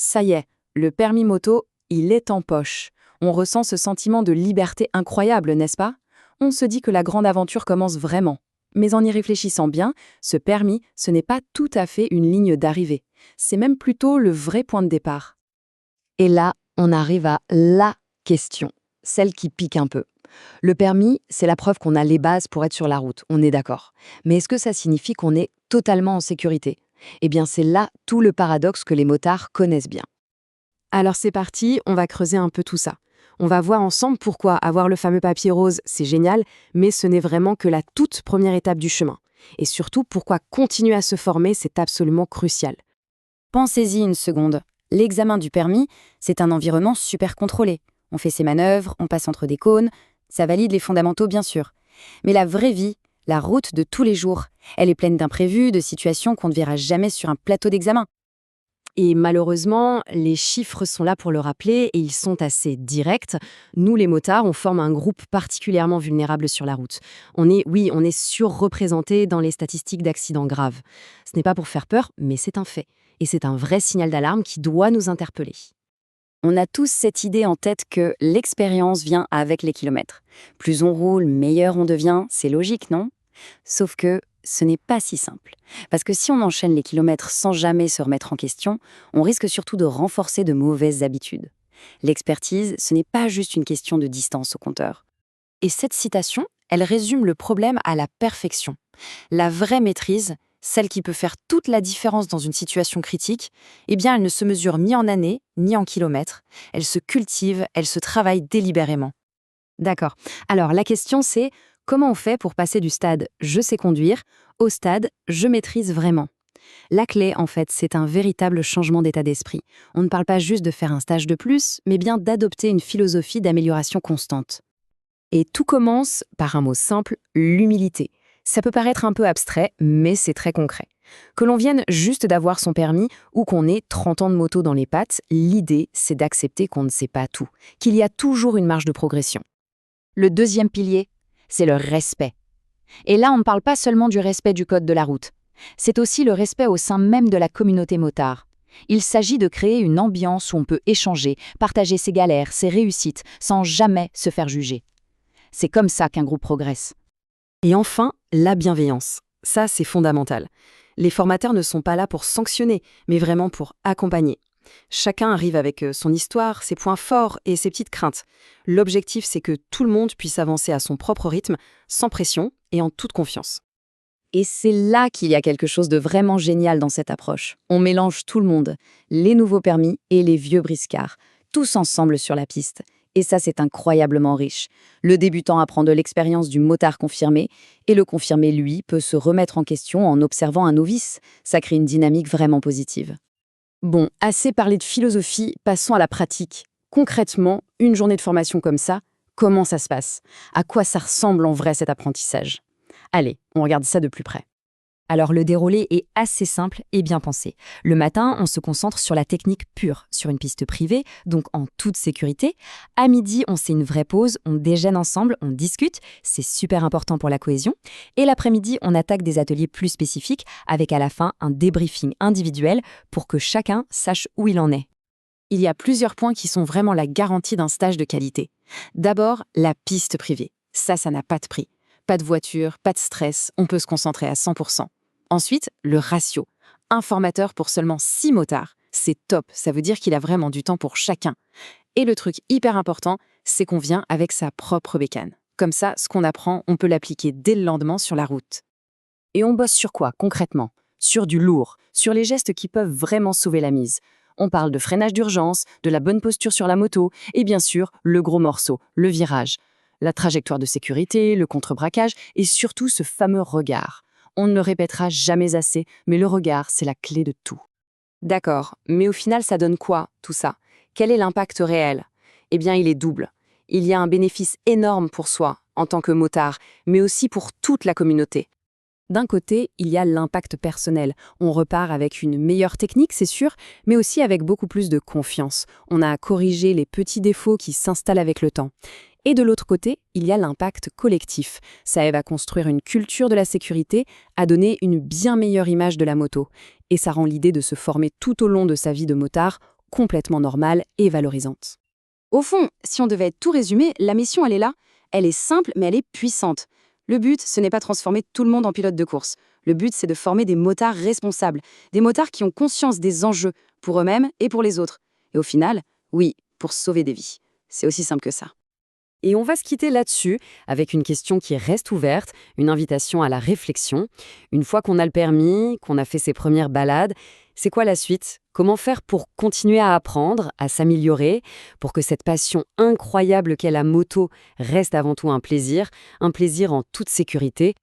Ça y est, le permis moto, il est en poche. On ressent ce sentiment de liberté incroyable, n'est-ce pas? On se dit que la grande aventure commence vraiment. Mais en y réfléchissant bien, ce permis, ce n'est pas tout à fait une ligne d'arrivée. C'est même plutôt le vrai point de départ. Et là, on arrive à la question, celle qui pique un peu. Le permis, c'est la preuve qu'on a les bases pour être sur la route, on est d'accord. Mais est-ce que ça signifie qu'on est totalement en sécurité? Eh bien, c'est là tout le paradoxe que les motards connaissent bien. Alors c'est parti, on va creuser un peu tout ça. On va voir ensemble pourquoi avoir le fameux papier rose, c'est génial, mais ce n'est vraiment que la toute première étape du chemin. Et surtout, pourquoi continuer à se former, c'est absolument crucial. Pensez-y une seconde. L'examen du permis, c'est un environnement super contrôlé. On fait ses manœuvres, on passe entre des cônes, ça valide les fondamentaux bien sûr. Mais la vraie vie, la route de tous les jours, elle est pleine d'imprévus, de situations qu'on ne verra jamais sur un plateau d'examen. Et malheureusement, les chiffres sont là pour le rappeler et ils sont assez directs. Nous, les motards, on forme un groupe particulièrement vulnérable sur la route. On est surreprésenté dans les statistiques d'accidents graves. Ce n'est pas pour faire peur, mais c'est un fait. Et c'est un vrai signal d'alarme qui doit nous interpeller. On a tous cette idée en tête que l'expérience vient avec les kilomètres. Plus on roule, meilleur on devient, c'est logique, non? Sauf que ce n'est pas si simple. Parce que si on enchaîne les kilomètres sans jamais se remettre en question, on risque surtout de renforcer de mauvaises habitudes. L'expertise, ce n'est pas juste une question de distance au compteur. Et cette citation, elle résume le problème à la perfection. La vraie maîtrise, celle qui peut faire toute la différence dans une situation critique, eh bien elle ne se mesure ni en années, ni en kilomètres. Elle se cultive, elle se travaille délibérément. D'accord. Alors, la question c'est, comment on fait pour passer du stade « je sais conduire » au stade « je maîtrise vraiment ». La clé, en fait, c'est un véritable changement d'état d'esprit. On ne parle pas juste de faire un stage de plus, mais bien d'adopter une philosophie d'amélioration constante. Et tout commence par un mot simple, l'humilité. Ça peut paraître un peu abstrait, mais c'est très concret. Que l'on vienne juste d'avoir son permis ou qu'on ait 30 ans de moto dans les pattes, l'idée, c'est d'accepter qu'on ne sait pas tout, qu'il y a toujours une marge de progression. Le deuxième pilier, c'est le respect. Et là, on ne parle pas seulement du respect du code de la route. C'est aussi le respect au sein même de la communauté motard. Il s'agit de créer une ambiance où on peut échanger, partager ses galères, ses réussites, sans jamais se faire juger. C'est comme ça qu'un groupe progresse. Et enfin, la bienveillance. Ça, c'est fondamental. Les formateurs ne sont pas là pour sanctionner, mais vraiment pour accompagner. Chacun arrive avec son histoire, ses points forts et ses petites craintes. L'objectif, c'est que tout le monde puisse avancer à son propre rythme, sans pression et en toute confiance. Et c'est là qu'il y a quelque chose de vraiment génial dans cette approche. On mélange tout le monde, les nouveaux permis et les vieux briscards, tous ensemble sur la piste. Et ça, c'est incroyablement riche. Le débutant apprend de l'expérience du motard confirmé, et le confirmé, lui, peut se remettre en question en observant un novice. Ça crée une dynamique vraiment positive. Bon, assez parlé de philosophie, passons à la pratique. Concrètement, une journée de formation comme ça, comment ça se passe? À quoi ça ressemble en vrai cet apprentissage? Allez, on regarde ça de plus près. Alors le déroulé est assez simple et bien pensé. Le matin, on se concentre sur la technique pure, sur une piste privée, donc en toute sécurité. À midi, on fait une vraie pause, on déjeune ensemble, on discute, c'est super important pour la cohésion. Et l'après-midi, on attaque des ateliers plus spécifiques, avec à la fin un débriefing individuel pour que chacun sache où il en est. Il y a plusieurs points qui sont vraiment la garantie d'un stage de qualité. D'abord, la piste privée. Ça n'a pas de prix. Pas de voiture, pas de stress, on peut se concentrer à 100%. Ensuite, le ratio. Un formateur pour seulement 6 motards. C'est top, ça veut dire qu'il a vraiment du temps pour chacun. Et le truc hyper important, c'est qu'on vient avec sa propre bécane. Comme ça, ce qu'on apprend, on peut l'appliquer dès le lendemain sur la route. Et on bosse sur quoi, concrètement? Sur du lourd, sur les gestes qui peuvent vraiment sauver la mise. On parle de freinage d'urgence, de la bonne posture sur la moto, et bien sûr, le gros morceau, le virage. La trajectoire de sécurité, le contre-braquage, et surtout ce fameux regard. On ne le répétera jamais assez, mais le regard, c'est la clé de tout. D'accord, mais au final, ça donne quoi, tout ça? Quel est l'impact réel? Eh bien, il est double. Il y a un bénéfice énorme pour soi, en tant que motard, mais aussi pour toute la communauté. D'un côté, il y a l'impact personnel. On repart avec une meilleure technique, c'est sûr, mais aussi avec beaucoup plus de confiance. On a corrigé les petits défauts qui s'installent avec le temps. Et de l'autre côté, il y a l'impact collectif. Ça aide à construire une culture de la sécurité, à donner une bien meilleure image de la moto. Et ça rend l'idée de se former tout au long de sa vie de motard complètement normale et valorisante. Au fond, si on devait tout résumer, la mission, elle est là. Elle est simple, mais elle est puissante. Le but, ce n'est pas transformer tout le monde en pilote de course. Le but, c'est de former des motards responsables, des motards qui ont conscience des enjeux, pour eux-mêmes et pour les autres. Et au final, oui, pour sauver des vies. C'est aussi simple que ça. Et on va se quitter là-dessus, avec une question qui reste ouverte, une invitation à la réflexion. Une fois qu'on a le permis, qu'on a fait ses premières balades, c'est quoi la suite? Comment faire pour continuer à apprendre, à s'améliorer, pour que cette passion incroyable qu'est la moto reste avant tout un plaisir en toute sécurité?